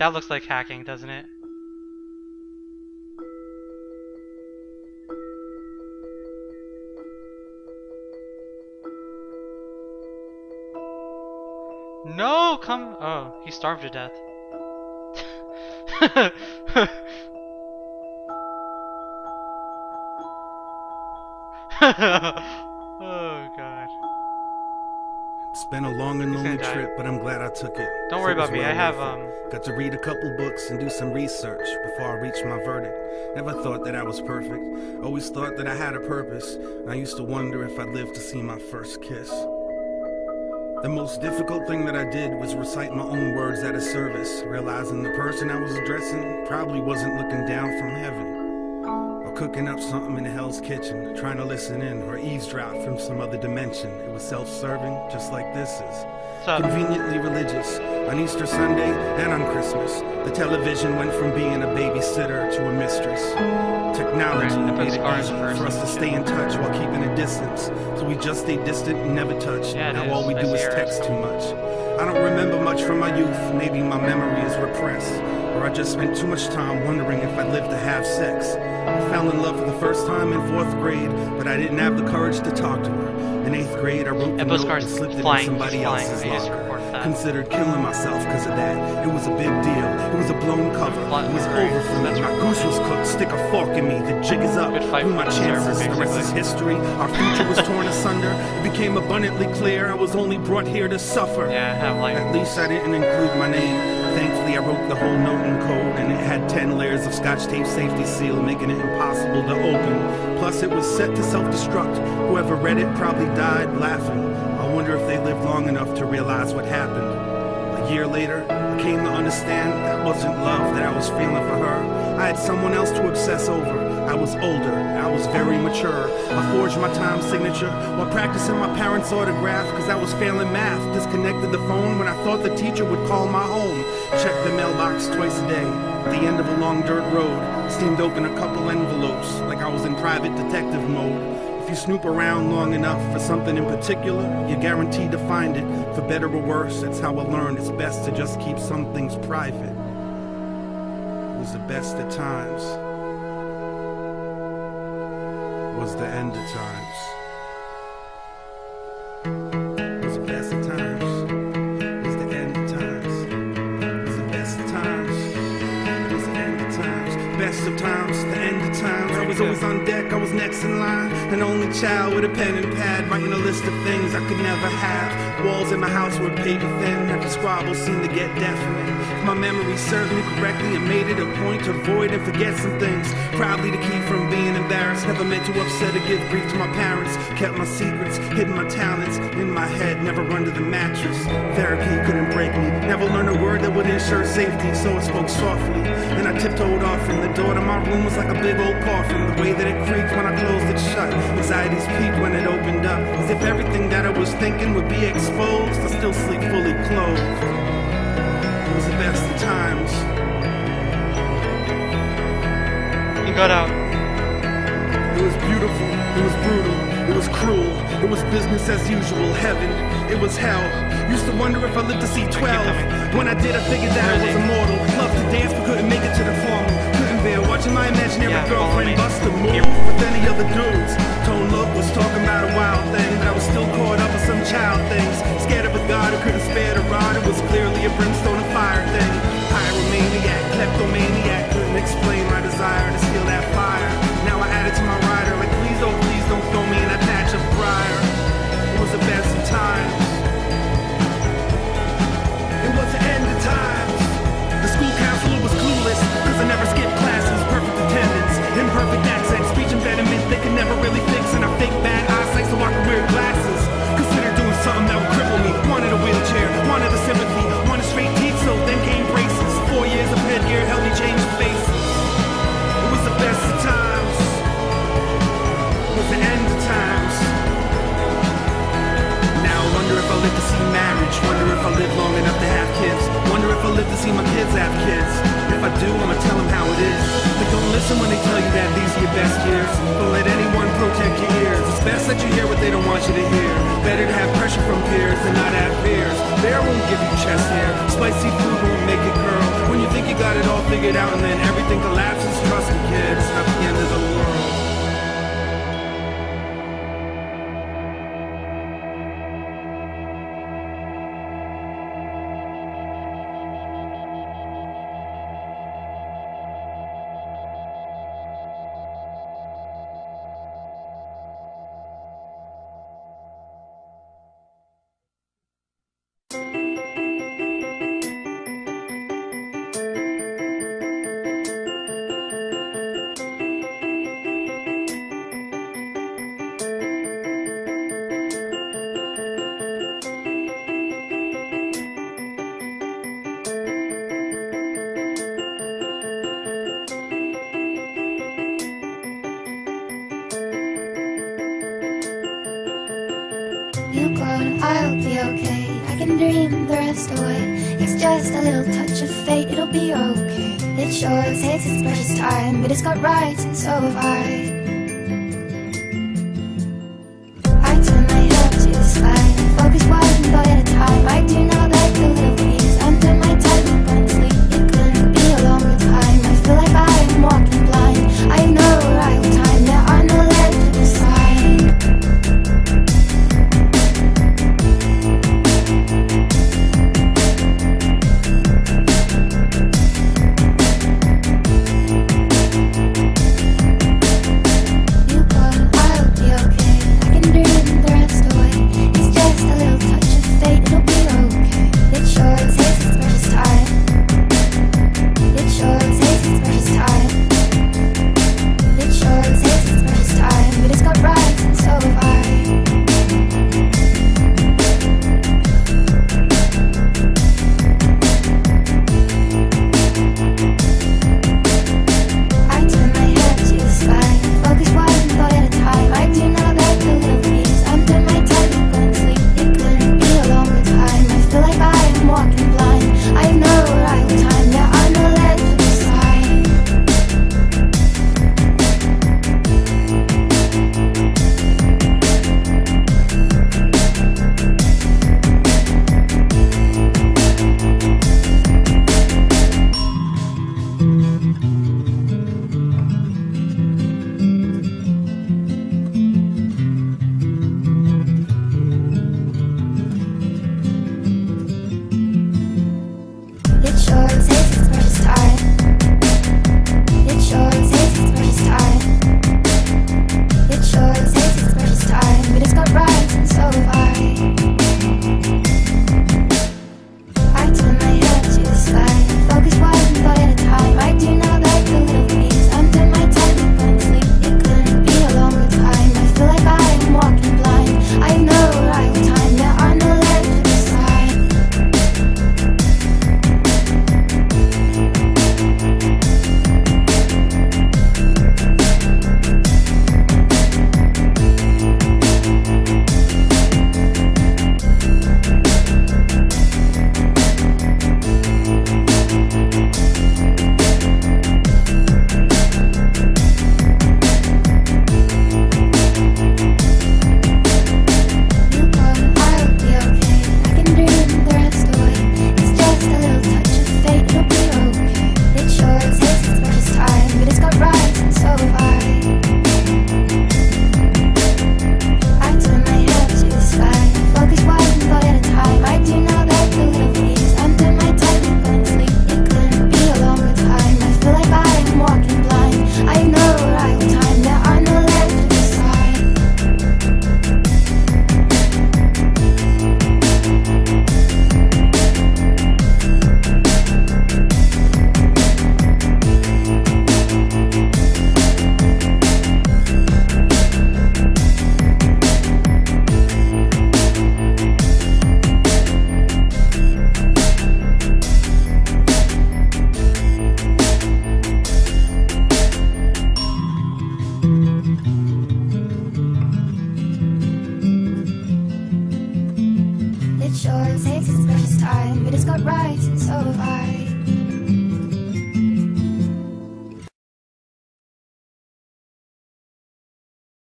That looks like hacking, doesn't it? No, come. Oh, he starved to death. Oh god. It's been a long and lonely trip, but I'm glad I took it. Don't worry about me. I have got to read a couple books and do some research before I reached my verdict. Never thought that I was perfect. Always thought that I had a purpose. I used to wonder if I'd live to see my first kiss. The most difficult thing that I did was recite my own words at a service, realizing the person I was addressing probably wasn't looking down from heaven. Or cooking up something in Hell's Kitchen, trying to listen in or eavesdrop from some other dimension. It was self-serving, just like this is. Conveniently religious. On Easter Sunday and on Christmas, the television went from being a babysitter to a mistress. Technology made it easy for us to stay in touch while keeping a distance. So we just stay distant and never touch. Now all we do is text too much. I don't remember much from my youth. Maybe my memory is repressed, or I just spent too much time wondering if I'd live to have sex. I fell in love for the first time in 4th grade, but I didn't have the courage to talk to her. In 8th grade, I wrote the note and slipped it in somebody else's locker. Considered killing myself because of that. It was a big deal. It was a blown cover. It was over for me. My goose was cooked. Stick a fork in me. The jig is up. Who my chances? The rest is history. Our future was torn asunder. It became abundantly clear I was only brought here to suffer. At least I didn't include my name. Thankfully, I wrote the whole note in code, and it had 10 layers of Scotch tape safety seal, making it impossible to open. Plus, it was set to self-destruct. Whoever read it probably died laughing. I wonder if they lived long enough to realize what happened. A year later, I came to understand that wasn't love that I was feeling for her. I had someone else to obsess over. I was older, I was very mature. I forged my time signature while practicing my parents' autograph, cause I was failing math. Disconnected the phone when I thought the teacher would call my home. Checked the mailbox twice a day. At the end of a long dirt road, steamed open a couple envelopes like I was in private detective mode. If you snoop around long enough for something in particular, you're guaranteed to find it. For better or worse, that's how I learned it's best to just keep some things private. It was the best of times. Was the end of times. Was the best of times. Was the end of times. Was the best of times. Was the end of times. Best of times, the end of times. I was always on deck, I was next in line. An only child with a pen and pad, writing a list of things I could never have. Walls in my house were paper thin. Every squabble seemed to get deafening. If my memory served me correctly, it made it a point to avoid and forget some things. Proudly to keep from being embarrassed. Never meant to upset or give grief to my parents. Kept my secrets, hidden my talents in my head, never under the mattress. Therapy couldn't break me. Never learned a word that would ensure safety, so I spoke softly. Then I tiptoed off, and the door to my room was like a big old coffin. The way that it creaked when I closed it shut. Anxieties peaked when it opened up, as if everything that I was thinking would be exposed. I still sleep fully clothed. It was the best of times. He got out. It was beautiful, it was brutal, it was cruel, it was business as usual, heaven, it was hell. Used to wonder if I lived to see 12. When I did, I figured that I was immortal. Loved to dance but couldn't make it to the formal. Couldn't bear watching my imaginary girlfriend bust a move with any other dudes. Tone Look was talking about a wild thing, but I was still caught up in some child things. Scared of a god who couldn't spare the rod. It was clearly a brimstone and fire thing. Pyromaniac, kleptomaniac, couldn't explain my desire to steal that fire. Now I add it to my rider, like please don't throw me in that patch of briar. It was the best of times. It was the end of times. The school counselor was clueless, cause I never skipped classes. Perfect attendance, imperfect accent, speech impediment they could never really fix. And I fake bad eyesight so I could wear glasses. Consider doing something that would cripple me. Wanted a wheelchair, wanted the sympathy, wanted straight teeth, so then came braces. 4 years of headgear helped me change faces. It was the best of times. It was the end of times. Now I wonder if I live to see marriage. Wonder if I live long enough to have kids. Wonder if I live to see my kids have kids. If I do, I'ma tell them how it is. But don't listen listen when they tell you that these are your best years. Don't let anyone protect your ears. It's best that you hear what they don't want you to hear. Better to have pressure from peers than not have peers. Bear won't give you chest hair. Spicy food won't make it curl. When you think you got it all figured out and then everything collapses, trust me, kid, it's not the end of the world. You grown, I'll be okay. I can dream the rest away. It's just a little touch of fate, it'll be okay. It sure takes its precious time, but it's got rights and so have I.